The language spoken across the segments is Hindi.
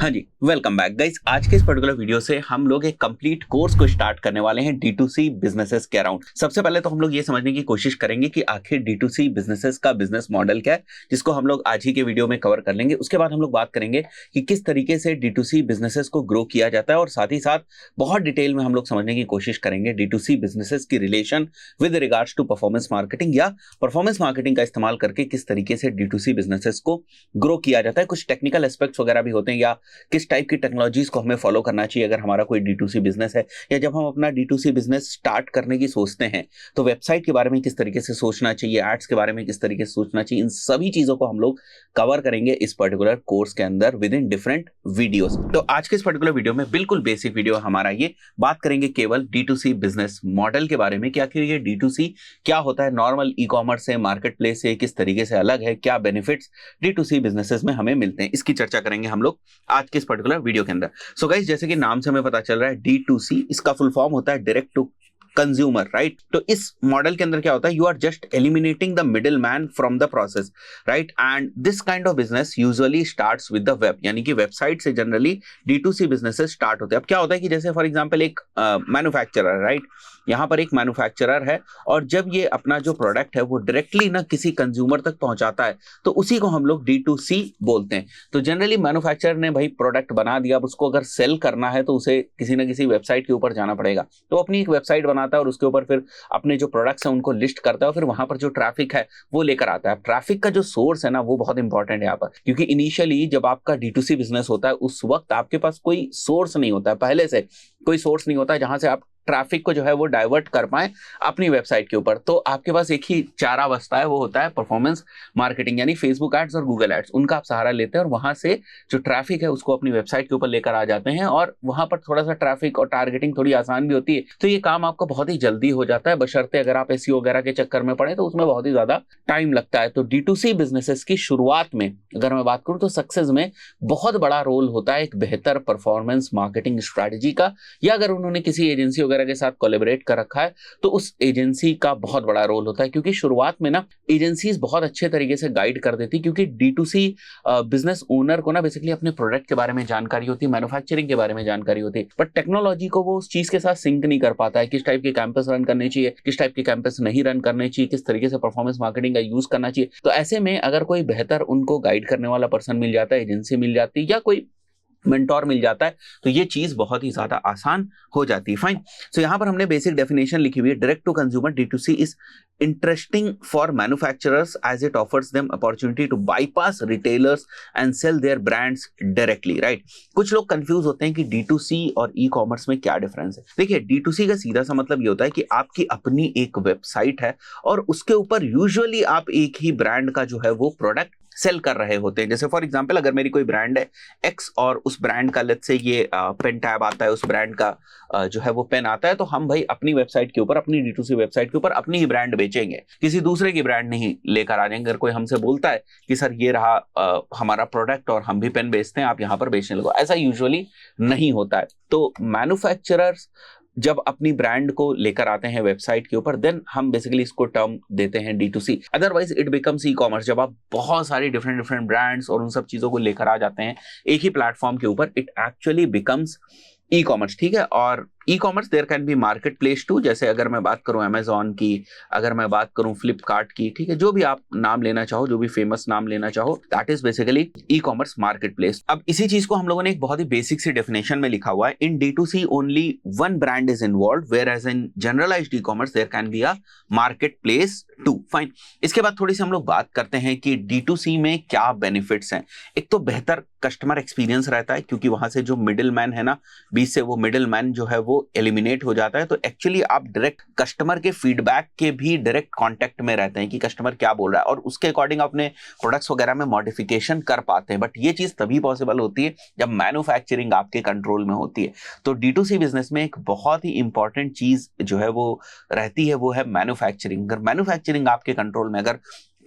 हाँ जी, वेलकम बैक गाइस। आज के इस पर्टिकुलर वीडियो से हम लोग एक कंप्लीट कोर्स को स्टार्ट करने वाले हैं D2C बिजनेसेस के अराउंड। सबसे पहले तो हम लोग ये समझने की कोशिश करेंगे कि आखिर D2C बिजनेसेस का बिजनेस मॉडल क्या है, जिसको हम लोग आज ही के वीडियो में कवर कर लेंगे। उसके बाद हम लोग बात करेंगे कि किस तरीके से D2C बिजनेसेस को ग्रो किया जाता है, और साथ ही साथ बहुत डिटेल में हम लोग समझने की कोशिश करेंगे D2C बिजनेसेस की relation with regards to performance marketing, या परफॉर्मेंस मार्केटिंग का इस्तेमाल करके किस तरीके से D2C बिजनेसेस को ग्रो किया जाता है। कुछ टेक्निकल एस्पेक्ट्स वगैरह भी होते हैं, या किस टाइप की टेक्नोलॉजीज को हमें फॉलो करना चाहिए अगर हमारा कोई D2C बिजनेस है, या जब हम अपना D2C बिजनेस स्टार्ट करने की सोचते हैं तो वेबसाइट के बारे में किस तरीके से सोचना चाहिए, एड्स के बारे में किस तरीके से सोचना चाहिए। इन सभी चीजों को हम लोग कवर करेंगे इस पर्टिकुलर कोर्स के अंदर विद इन डिफरेंट वीडियोस। तो आज के इस पर्टिकुलर वीडियो में बिल्कुल बेसिक वीडियो हमारा ये बात करेंगे केवल D2C बिजनेस मॉडल के बारे में कि आखिर ये D2C क्या होता है, नॉर्मल ई कॉमर्स से, मार्केट प्लेस से किस तरीके से अलग है, क्या बेनिफिट्स D2C बिजनेसेस में हमें मिलते हैं, इसकी चर्चा करेंगे हम लोग आज के इस पर्टिकुलर वीडियो के अंदर। सो गाइस, जैसे कि नाम से हमें पता चल रहा है D2C, इसका फुल फॉर्म होता है डायरेक्ट टू कंज्यूमर, राइट। तो इस मॉडल के अंदर क्या होता है, you are just eliminating the middle man from the process, right. And this kind of business usually starts with the web, यानी कि वेबसाइट से जनरली D2C बिजनेसेस स्टार्ट होते हैं। अब क्या होता है कि जैसे फॉर एग्जांपल एक मैन्युफैक्चरर, राइट, यहाँ पर एक मैन्युफैक्चरर है, और जब ये अपना जो प्रोडक्ट है वो डायरेक्टली ना किसी कंज्यूमर तक पहुंचाता है तो उसी को हम लोग D2C बोलते हैं। तो जनरली मैन्युफैक्चरर ने भाई प्रोडक्ट बना दिया, अब उसको अगर सेल करना है तो उसे किसी ना किसी वेबसाइट के ऊपर जाना पड़ेगा। तो अपनी एक वेबसाइट बनाता है और उसके ऊपर फिर अपने जो प्रोडक्ट्स हैं उनको लिस्ट करता है, और फिर वहां पर जो ट्रैफिक है वो लेकर आता है। ट्रैफिक का जो सोर्स है ना वो बहुत इंपॉर्टेंट है यहाँ पर, क्योंकि इनिशियली जब आपका D2C बिजनेस होता है उस वक्त आपके पास कोई सोर्स नहीं होता है, पहले से कोई सोर्स नहीं होता है जहां से आप ट्रैफिक को जो है वो डाइवर्ट कर पाए अपनी वेबसाइट के ऊपर। तो आपके पास एक ही चारा बचता है, वो होता है परफॉर्मेंस मार्केटिंग, यानी फेसबुक एड्स और गूगल एड्स। उनका आप सहारा लेते हैं और वहां से जो ट्रैफिक है उसको अपनी वेबसाइट के ऊपर लेकर आ जाते हैं, और वहां पर थोड़ा सा ट्रैफिक और टारगेटिंग थोड़ी आसान भी होती है। तो ये काम आपका बहुत ही जल्दी हो जाता है, बशर्ते अगर आप SEO वगैरह के चक्कर में पड़े तो उसमें बहुत ही ज्यादा टाइम लगता है। तो D2C बिजनेसेस की शुरुआत में अगर मैं बात करूं तो सक्सेस में बहुत बड़ा रोल होता है एक बेहतर परफॉर्मेंस मार्केटिंग स्ट्रेटजी का, या अगर उन्होंने किसी एजेंसी वगैरह के साथ कोलैबोरेट कर रखा है तो उस एजेंसी का बहुत बड़ा रोल होता है। क्योंकि शुरुआत में ना एजेंसीज बहुत अच्छे तरीके से गाइड कर देती, क्योंकि D2C बिजनेस ओनर को ना बेसिकली अपने प्रोडक्ट के बारे में जानकारी होती है, मैन्युफैक्चरिंग के बारे में जानकारी होती है, बट टेक्नोलॉजी को वो उस चीज के साथ सिंक नहीं कर पाता है। किस टाइप के कैंपस रन करने चाहिए, किस टाइप के कैंपस नहीं रन करने चाहिए, किस तरीके से परफॉर्मेंस मार्केटिंग का यूज करना चाहिए। तो ऐसे में अगर कोई बेहतर उनको गाइड करने वाला पर्सन मिल जाता है, एजेंसी मिल जाती है, या कोई मेंटोर मिल जाता है, तो ये चीज बहुत ही ज्यादा आसान हो जाती है। फाइन। सो यहां पर हमने बेसिक डेफिनेशन लिखी हुई है, direct to consumer D2C is interesting for manufacturers as it offers them opportunity to bypass retailers and sell their brands directly, right? कुछ लोग कंफ्यूज होते हैं कि D2C और ई कॉमर्स में क्या डिफरेंस है। देखिए, D2C का सीधा सा मतलब ये होता है कि आपकी अपनी एक वेबसाइट है और उसके ऊपर यूजुअली आप एक ही ब्रांड का जो है वो प्रोडक्ट सेल कर रहे होते हैं। जैसे फॉर एग्जांपल अगर मेरी कोई ब्रांड है X और उस ब्रांड का लेट्स से ये पेन टैब आता है, उस ब्रांड का जो है वो पेन आता है, तो हम भाई अपनी वेबसाइट के ऊपर, अपनी D2C वेबसाइट के ऊपर अपनी ही ब्रांड बेचेंगे, किसी दूसरे की ब्रांड नहीं लेकर आ जाएंगे। अगर कोई हमसे बोलता है कि सर ये रहा हमारा प्रोडक्ट और हम भी पेन बेचते हैं, आप यहाँ पर बेचने लगो, ऐसा यूजुअली नहीं होता है। तो मैन्युफैक्चरर्स जब अपनी ब्रांड को लेकर आते हैं वेबसाइट के ऊपर, देन हम बेसिकली इसको टर्म देते हैं D2C। Otherwise it becomes e commerce. जब आप बहुत सारी डिफरेंट ब्रांड्स और उन सब चीजों को लेकर आ जाते हैं एक ही प्लेटफॉर्म के ऊपर, it actually becomes e commerce, ठीक है। और e commerce there can be market place too, जैसे अगर मैं बात करूं अमेजॉन की, अगर मैं बात करूं फ्लिपकार्ट की, ठीक है, जो भी आप नाम लेना चाहो, जो भी फेमस नाम लेना चाहो, that is basically e commerce market place. अब इसी चीज को हम लोगों ने एक बहुत ही बेसिक सी डेफिनेशन में लिखा हुआ है, in D2C only one brand is involve, whereas in generalized e commerce there can be a market place too. Fine. इसके बाद थोड़ी सी हम लोग बात करते हैं कि D2C में क्या बेनिफिट्स हैं। एक तो बेहतर कस्टमर एक्सपीरियंस रहता है, क्योंकि वहां से जो मिडिल मैन है ना, बीच से वो मिडिल मैन जो है वो एलिमिनेट हो जाता है। तो एक्चुअली आप डायरेक्ट कस्टमर के फीडबैक के भी डायरेक्ट कांटेक्ट में रहते हैं कि कस्टमर क्या बोल रहा है, और उसके अकॉर्डिंग अपने प्रोडक्ट्स वगैरह में मॉडिफिकेशन कर पाते हैं। बट ये चीज तभी पॉसिबल होती है जब मैन्युफैक्चरिंग आपके कंट्रोल में होती है। तो D2C बिजनेस में एक बहुत ही इंपॉर्टेंट चीज जो है वो रहती है, वो है मैन्युफैक्चरिंग। अगर मैन्युफैक्चरिंग आपके कंट्रोल में, अगर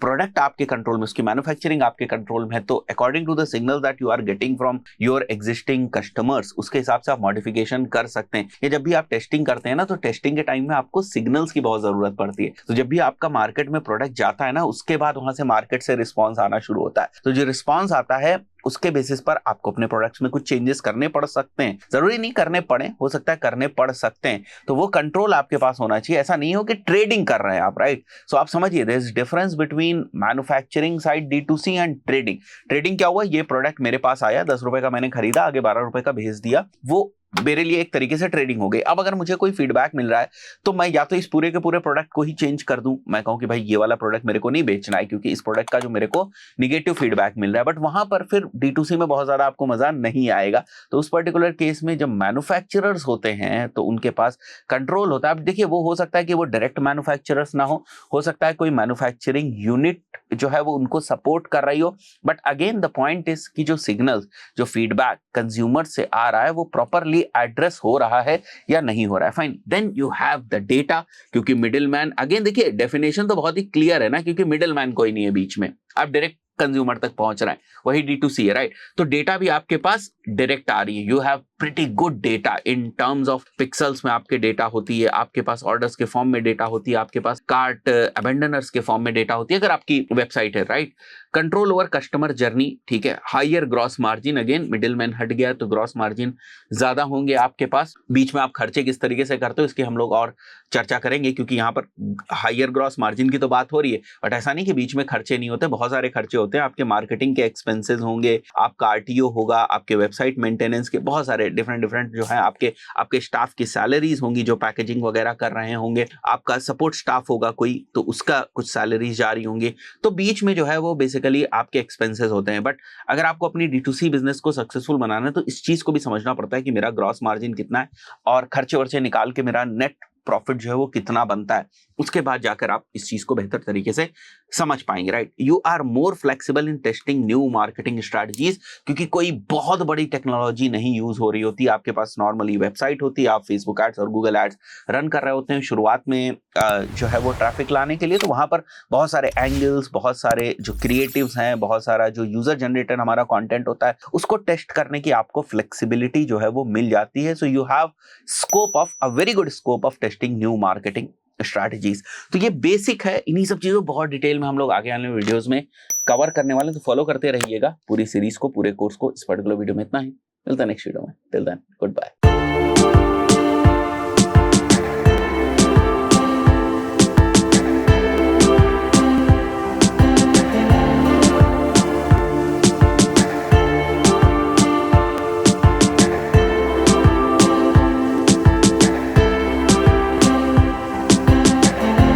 प्रोडक्ट आपके कंट्रोल में, उसकी मैन्युफैक्चरिंग आपके कंट्रोल में है, तो according to the signal that you are getting from your existing customers, उसके हिसाब से आप मॉडिफिकेशन कर सकते हैं। या जब भी आप टेस्टिंग करते हैं ना, तो टेस्टिंग के टाइम में आपको सिग्नल्स की बहुत जरूरत पड़ती है। तो जब भी आपका मार्केट में प्रोडक्ट जाता है ना, उसके बाद वहां से मार्केट से रिस्पॉन्स आना शुरू होता है। तो जो रिस्पॉन्स आता है उसके बेसिस पर आपको अपने प्रोडक्ट्स में कुछ चेंजेस करने पड़ सकते हैं, जरूरी नहीं करने पड़े, हो सकता है करने पड़ सकते हैं, तो वो कंट्रोल आपके पास होना चाहिए। ऐसा नहीं हो कि ट्रेडिंग कर रहे हैं आप, राइट। सो आप समझिए there is difference between manufacturing side D2C and trading. Trading क्या हुआ, ये प्रोडक्ट मेरे पास आया, 10 रुपए का मैंने खरीदा, आगे 12 रुपए का भेज दिया, वो मेरे लिए एक तरीके से ट्रेडिंग हो गई। अब अगर मुझे कोई फीडबैक मिल रहा है तो मैं या तो इस पूरे के पूरे प्रोडक्ट को ही चेंज कर दूं, मैं कहूं कि भाई ये वाला प्रोडक्ट मेरे को नहीं बेचना है क्योंकि इस प्रोडक्ट का जो मेरे को निगेटिव फीडबैक मिल रहा है, बट वहां पर फिर D2C में बहुत ज्यादा आपको मजा नहीं आएगा। तो उस पर्टिकुलर केस में जब मैन्युफैक्चरर्स होते हैं तो उनके पास कंट्रोल होता है। अब देखिए, वो हो सकता है कि वो डायरेक्ट मैन्युफैक्चरर्स ना हो सकता है कोई मैन्युफैक्चरिंग यूनिट जो है वो उनको सपोर्ट कर रही हो, but again the point is कि जो सिग्नल्स, जो फीडबैक कंज्यूमर से आ रहा है वो प्रॉपरली एड्रेस हो रहा है या नहीं हो रहा है। Fine, then you have the data. क्योंकि मिडिल मैन, अगेन देखिए डेफिनेशन तो बहुत ही क्लियर है ना, क्योंकि मिडिल मैन कोई नहीं है बीच में, आप डायरेक्ट कंज्यूमर तक पहुंच रहा है, वही D2C है, राइट। तो डेटा भी आपके पास डायरेक्ट आ रही है, you have pretty good data in terms of pixels में आपके डेटा होती है, आपके पास ऑर्डर्स के फॉर्म में डेटा होती है, आपके पास कार्ट अबेंडनर्स के फॉर्म में डेटा होती है अगर आपकी वेबसाइट है, right. Control over customer journey, ठीक है। Higher gross margin, again middle man हट गया तो ग्रॉस मार्जिन ज्यादा होंगे आपके पास। बीच में आप खर्चे किस तरीके से करते हो इसकी हम लोग और चर्चा करेंगे, क्योंकि यहाँ पर हायर ग्रॉस मार्जिन की तो बात हो रही है, बट ऐसा नहीं कि बीच में खर्चे नहीं होते, बहुत सारे खर्चे होते हैं। आपके मार्केटिंग के एक्सपेंसेस होंगे, आपका RTO होगा, आपके वेबसाइट मेंटेनेंस के बहुत सारे डिफरेंट जो है, आपके स्टाफ की सैलरीज होंगी जो पैकेजिंग वगैरह कर रहे होंगे, आपका सपोर्ट स्टाफ होगा कोई तो उसका कुछ सैलरीज जारी होंगी। तो बीच में जो है वो बेसिकली आपके एक्सपेंसेस होते हैं। बट अगर आपको अपनी D2C बिजनेस को सक्सेसफुल बनाना है तो इस चीज को भी समझना पड़ता है कि मेरा ग्रॉस मार्जिन कितना है और खर्चे वर्चे निकाल के मेरा नेट प्रॉफिट जो है वो कितना बनता है, उसके बाद जाकर आप इस चीज को बेहतर तरीके से समझ पाएंगे, right. You are more flexible in testing new marketing strategies, क्योंकि कोई बहुत बड़ी टेक्नोलॉजी नहीं यूज हो रही होती, आपके पास नॉर्मली वेबसाइट होती है, आप फेसबुक एड्स और गूगल एड्स रन कर रहे होते हैं शुरुआत में जो है वो ट्रैफिक लाने के लिए। तो वहां पर बहुत सारे एंगल्स, बहुत सारे जो क्रिएटिव्स हैं, बहुत सारा जो यूजर जनरेटेड हमारा कंटेंट होता है उसको टेस्ट करने की आपको फ्लेक्सिबिलिटी जो है वो मिल जाती है। So you have scope of a very good scope of testing new marketing strategies. तो ये बेसिक है, इन्हीं सब चीजों बहुत डिटेल में हम लोग आगे आने वाले वीडियोस में कवर करने वाले, तो फॉलो करते रहिएगा पूरी सीरीज को, पूरे कोर्स को। इस पर्टिकुलर वीडियो में इतना ही, मिलता है नेक्स्ट वीडियो में। Till then good bye.